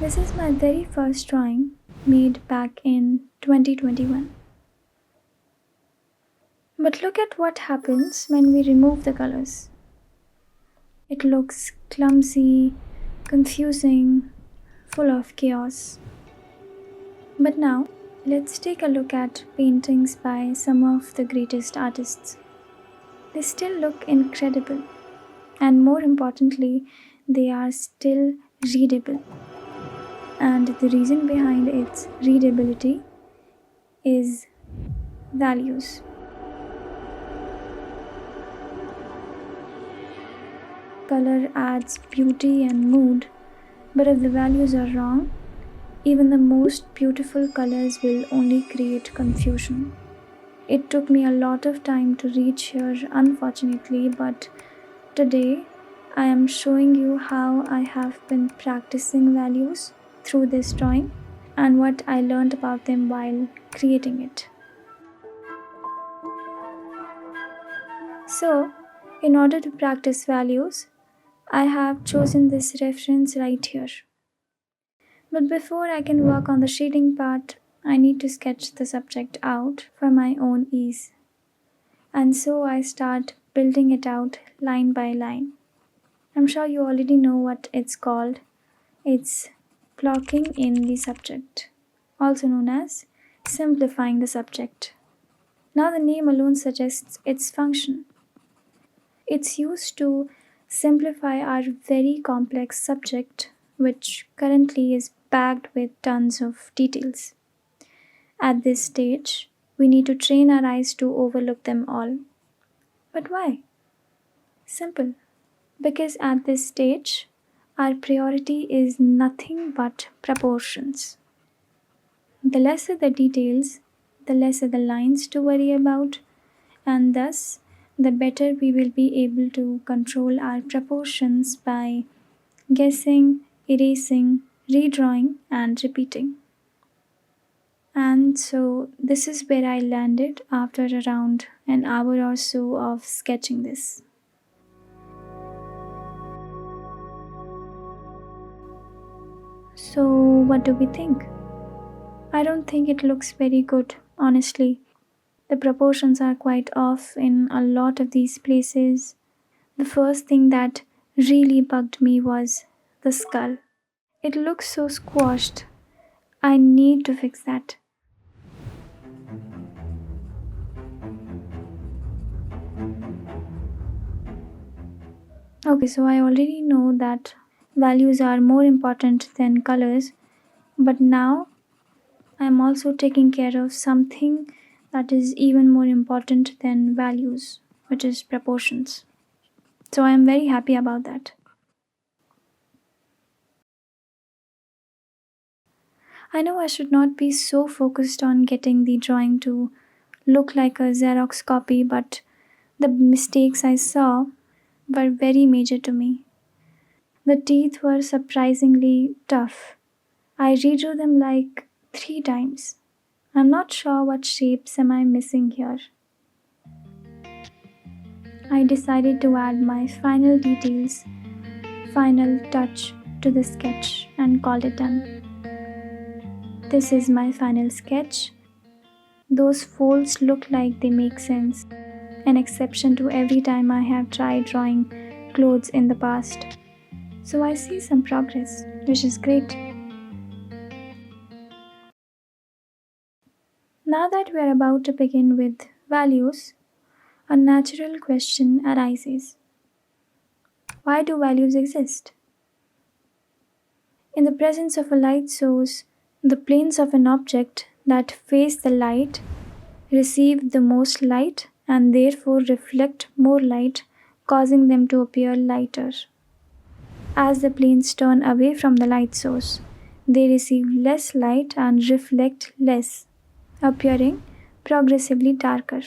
This is my very first drawing made back in 2021. But look at what happens when we remove the colors. It looks clumsy, confusing, full of chaos. But now, let's take a look at paintings by some of the greatest artists. They still look incredible, and more importantly, they are still readable. And the reason behind its readability is values. Color adds beauty and mood, but if the values are wrong, even the most beautiful colors will only create confusion. It took me a lot of time to reach here, unfortunately, but today I am showing you how I have been practicing values through this drawing and what I learned about them while creating it. So, in order to practice values, I have chosen this reference right here. But before I can work on the shading part, I need to sketch the subject out for my own ease. And so I start building it out line by line. I'm sure you already know what it's called. It's blocking in the subject, also known as simplifying the subject. Now the name alone suggests its function. It's used to simplify our very complex subject, which currently is packed with tons of details. At this stage, we need to train our eyes to overlook them all. But why? Simple. Because at this stage, our priority is nothing but proportions. The lesser the details, the lesser the lines to worry about, and thus the better we will be able to control our proportions by guessing, erasing, redrawing, and repeating. And so this is where I landed after around an hour or so of sketching this. So, what do we think? I don't think it looks very good, honestly. The proportions are quite off in a lot of these places. The first thing that really bugged me was the skull. It looks so squashed. I need to fix that. Okay, so I already know that values are more important than colors, but now I'm also taking care of something that is even more important than values, which is proportions. So I am very happy about that. I know I should not be so focused on getting the drawing to look like a Xerox copy, but the mistakes I saw were very major to me. The teeth were surprisingly tough. I redrew them like 3 times. I'm not sure what shapes am I missing here. I decided to add my final details, final touch to the sketch and called it done. This is my final sketch. Those folds look like they make sense, an exception to every time I have tried drawing clothes in the past. So I see some progress, which is great. Now that we are about to begin with values, a natural question arises. Why do values exist? In the presence of a light source, the planes of an object that face the light receive the most light and therefore reflect more light, causing them to appear lighter. As the planes turn away from the light source, they receive less light and reflect less, appearing progressively darker.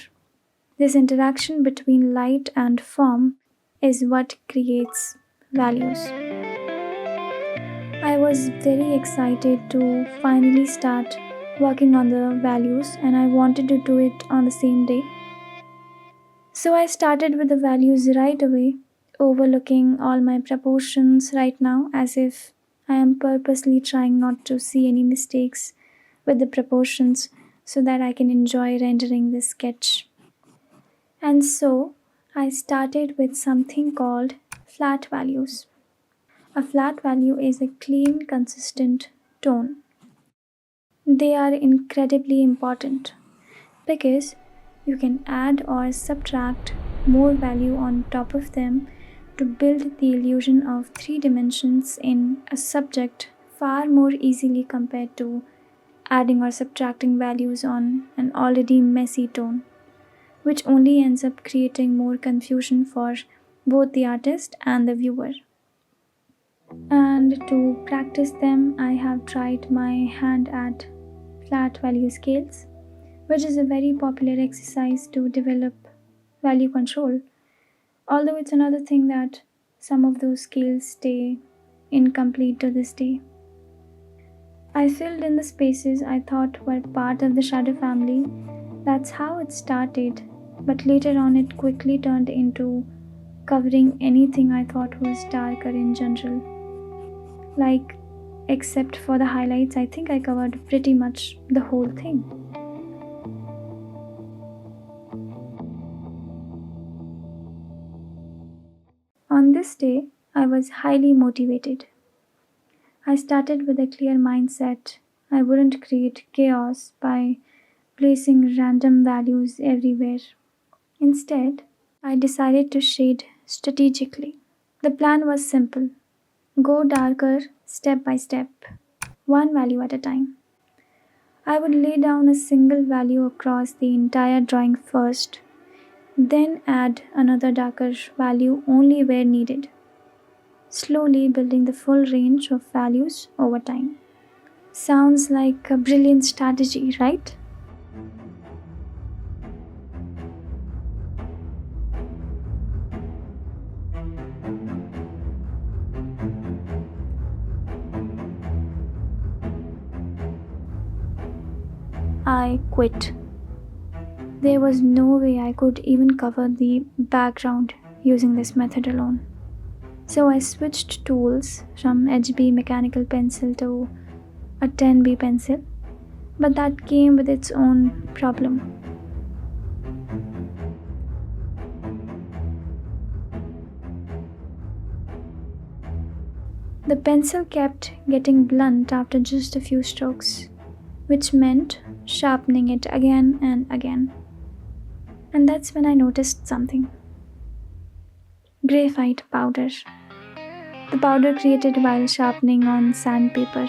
This interaction between light and form is what creates values. I was very excited to finally start working on the values and I wanted to do it on the same day. So I started with the values right away, overlooking all my proportions right now as if I am purposely trying not to see any mistakes with the proportions so that I can enjoy rendering this sketch. And so I started with something called flat values. A flat value is a clean, consistent tone. They are incredibly important because you can add or subtract more value on top of them to build the illusion of three dimensions in a subject far more easily compared to adding or subtracting values on an already messy tone, which only ends up creating more confusion for both the artist and the viewer. And to practice them, I have tried my hand at flat value scales, which is a very popular exercise to develop value control. Although it's another thing that some of those scales stay incomplete to this day. I filled in the spaces I thought were part of the shadow family. That's how it started, but later on it quickly turned into covering anything I thought was darker in general. Like, except for the highlights, I think I covered pretty much the whole thing. On this day, I was highly motivated. I started with a clear mindset. I wouldn't create chaos by placing random values everywhere. Instead, I decided to shade strategically. The plan was simple: go darker step by step, one value at a time. I would lay down a single value across the entire drawing first, then add another darker value only where needed, slowly building the full range of values over time. Sounds like a brilliant strategy, right? I quit. There was no way I could even cover the background using this method alone. So I switched tools from HB mechanical pencil to a 10B pencil, but that came with its own problem. The pencil kept getting blunt after just a few strokes, which meant sharpening it again and again. And that's when I noticed something: graphite powder. The powder created while sharpening on sandpaper.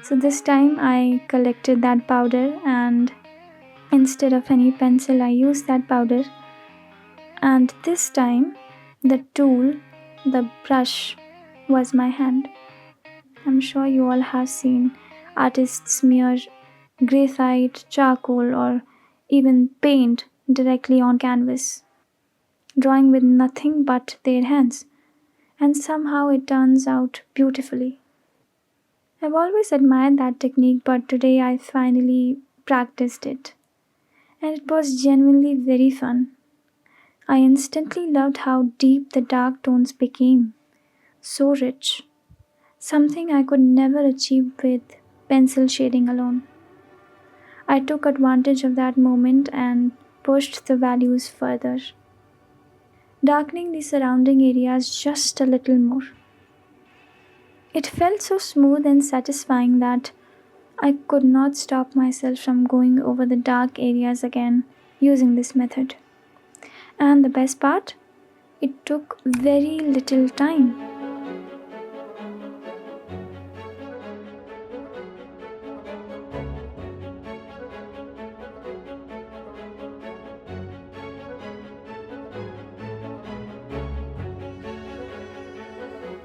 So this time I collected that powder, and instead of any pencil, I used that powder. And this time, the tool, the brush, was my hand. I'm sure you all have seen artists smear graphite, charcoal, or even paint directly on canvas, drawing with nothing but their hands, and somehow it turns out beautifully. I've always admired that technique, but today I finally practiced it, and it was genuinely very fun. I instantly loved how deep the dark tones became, so rich, something I could never achieve with pencil shading alone. I took advantage of that moment and pushed the values further, darkening the surrounding areas just a little more. It felt so smooth and satisfying that I could not stop myself from going over the dark areas again using this method. And the best part? It took very little time.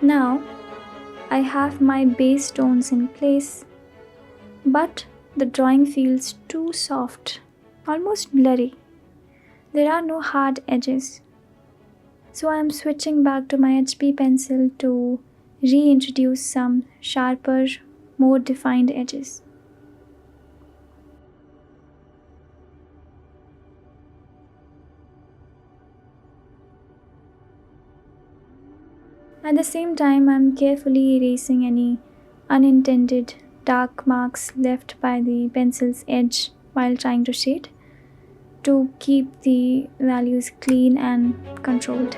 Now I have my base tones in place, but the drawing feels too soft, almost blurry. There are no hard edges. So I am switching back to my HB pencil to reintroduce some sharper, more defined edges. At the same time, I'm carefully erasing any unintended dark marks left by the pencil's edge while trying to shade to keep the values clean and controlled.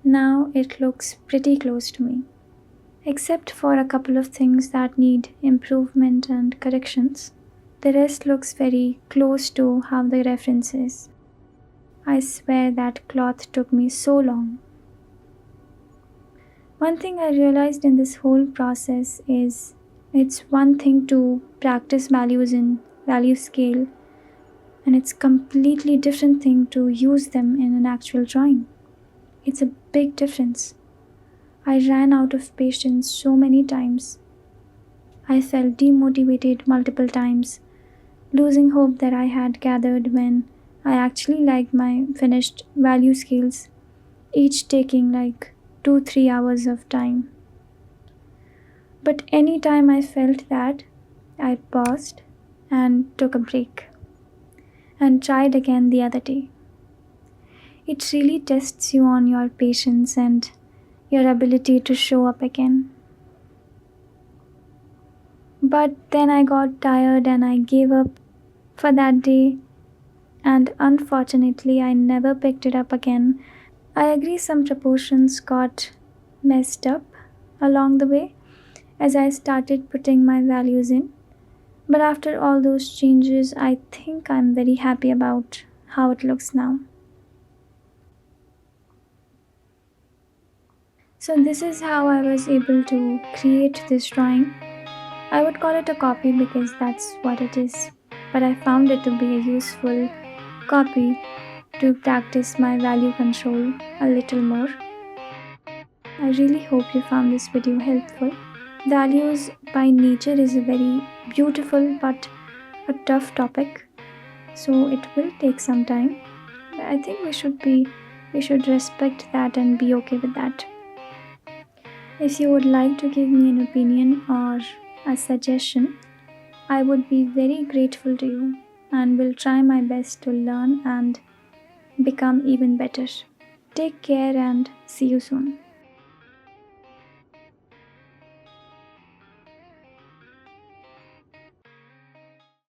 Now it looks pretty close to me, except for a couple of things that need improvement and corrections. The rest looks very close to how the reference is. I swear that cloth took me so long. One thing I realized in this whole process is it's one thing to practice values in value scale, and it's completely different thing to use them in an actual drawing. It's a big difference. I ran out of patience so many times. I felt demotivated multiple times, losing hope that I had gathered when I actually liked my finished value scales, each taking like 2 3 hours of time. But any time I felt that, I paused and took a break and tried again the other day. It really tests you on your patience and your ability to show up again. But then I got tired and I gave up for that day, and unfortunately, I never picked it up again. I agree some proportions got messed up along the way as I started putting my values in. But after all those changes, I think I'm very happy about how it looks now. So, this is how I was able to create this drawing. I would call it a copy because that's what it is, but I found it to be a useful copy to practice my value control a little more. I really hope you found this video helpful. Values by nature is a very beautiful but a tough topic, so it will take some time. I think we should respect that and be okay with that. If you would like to give me an opinion or a suggestion, I would be very grateful to you and will try my best to learn and become even better. Take care and see you soon.